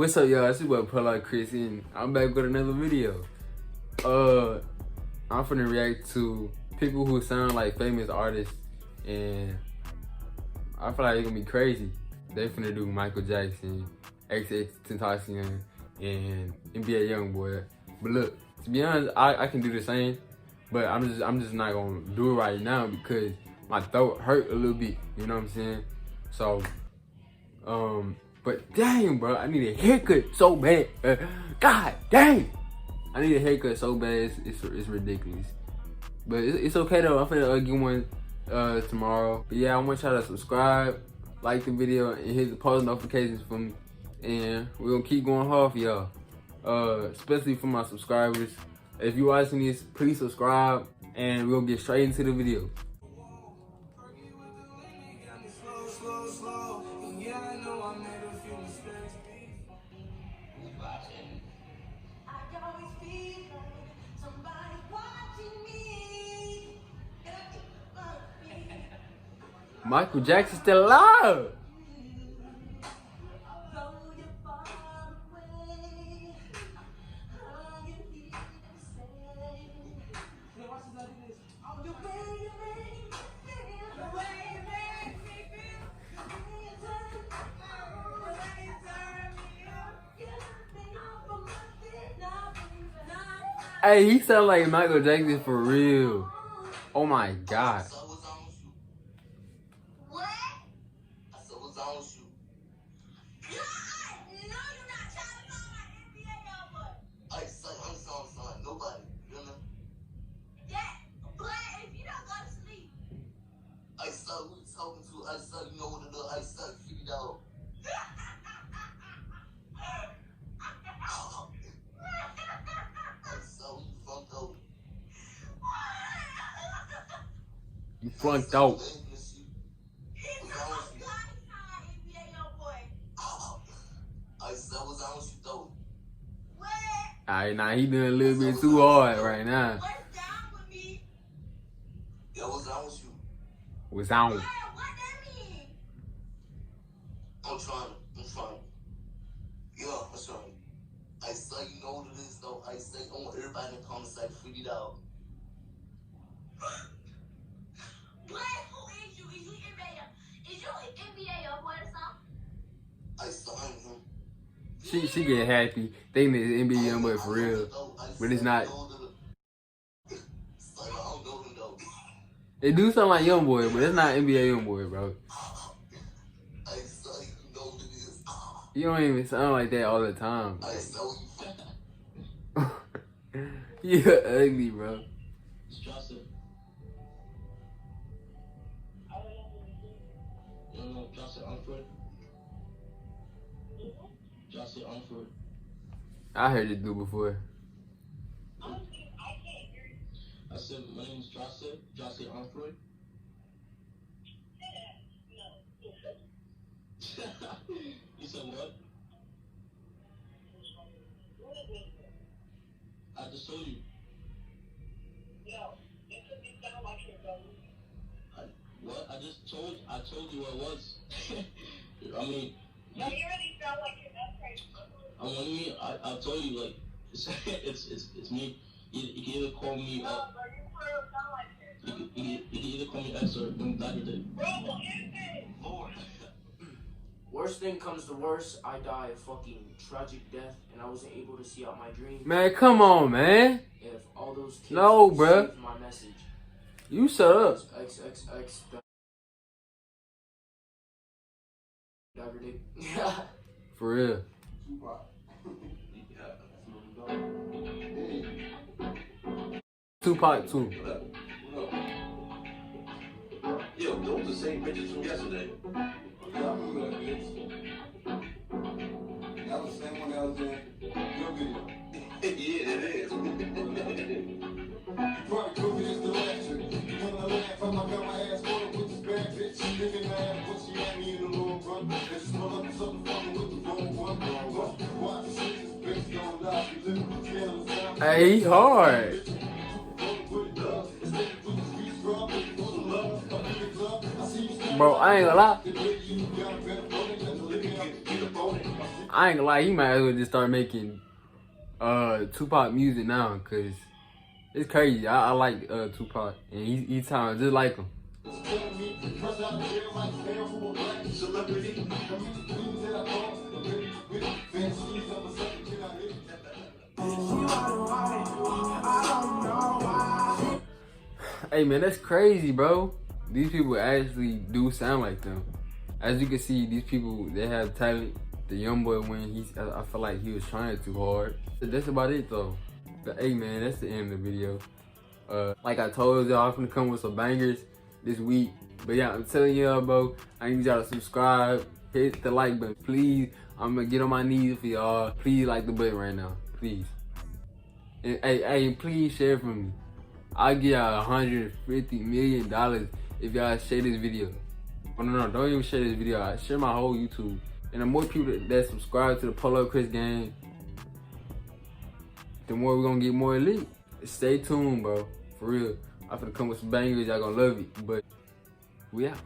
What's up, y'all? It's your boy Pull Chris, and I'm back with another video. I'm finna react to people who sound like famous artists, and I feel like it's gonna be crazy. They finna do Michael Jackson, XXXTentacion, and NBA YoungBoy. But look, to be honest, I can do the same, but I'm just not gonna do it right now because my throat hurt a little bit. You know what I'm saying? So, but dang, bro, I need a haircut so bad. God dang, I need a haircut so bad. It's ridiculous. But it's okay though. I'm finna get one tomorrow. But yeah, I want y'all to subscribe, like the video, and hit the post notifications for me. And we're gonna keep going hard for y'all. Especially for my subscribers. If you're watching this, please subscribe, and we'll get straight into the video. Michael Jackson still alive. Hey, he sound like Michael Jackson for real. Oh my God. You flunked out. Alright, nah, he doing a little bit too hard right now. What's down with me? Yeah, what's down with you? What's on? What that mean? I'm trying. Yeah, I'm trying. I say, you know what it is, though. I say, I want everybody in the comments to figure it out. What? Who is you? Is you NBA? Is you NBA YoungBoy or something? I signed him. She get happy thinking it's NBA YoungBoy for real, but it's not. It do sound like YoungBoy, but it's not NBA YoungBoy, bro. You don't even sound like that all the time. You're ugly, bro. I heard it do before. I said, my name is Jocelyn Onfroy. You said what? I just told you. No, it doesn't sound like you're What? I told you what it was. I mean. No, you really sound like you're not crazy. I told you, like, it's me. You can either call me No, bro, you really sound like this. you can either call me X or Dr. Dick. Bro, what is it? Lord. Worst thing comes to worst, I die a fucking tragic death, and I wasn't able to see out my dream. Man, come on, man. If all those kids No, bruh. received my message, You shut up. XXX Dr. Dick. For real. Tupac too. Yo, those are the same pictures from yesterday. Yeah, I remember that bitch. That was the same one that was in your video. Yeah, it is. You probably told me this the last trick. You wanna laugh, I got my ass going with this bad bitch. Living mad, what she had me in the long run. They smell up something fucking with the wrong one. Watch the shit, this bitch don't lie. You live with the scale of sound. Hey, he hard. Bro, I ain't gonna lie. I ain't gonna lie, he might as well just start making Tupac music now, cause it's crazy. I like Tupac, and he sounds just like him. Hey man, that's crazy, bro. These people actually do sound like them. As you can see, these people, they have talent. The young boy, when I feel like he was trying too hard. That's about it though. But hey man, that's the end of the video. Like I told y'all, I'm gonna come with some bangers this week. But yeah, I'm telling y'all, bro, I need y'all to subscribe, hit the like button, please. I'm gonna get on my knees for y'all. Please like the button right now, please. And hey, please share for me. I'll give y'all $150 million if y'all share this video. Oh no, don't even share this video. I share my whole YouTube. And the more people that subscribe to the Polo Chris gang, the more we're gonna get more elite. Stay tuned, bro. For real. I'm gonna come with some bangers. Y'all gonna love it. But we out.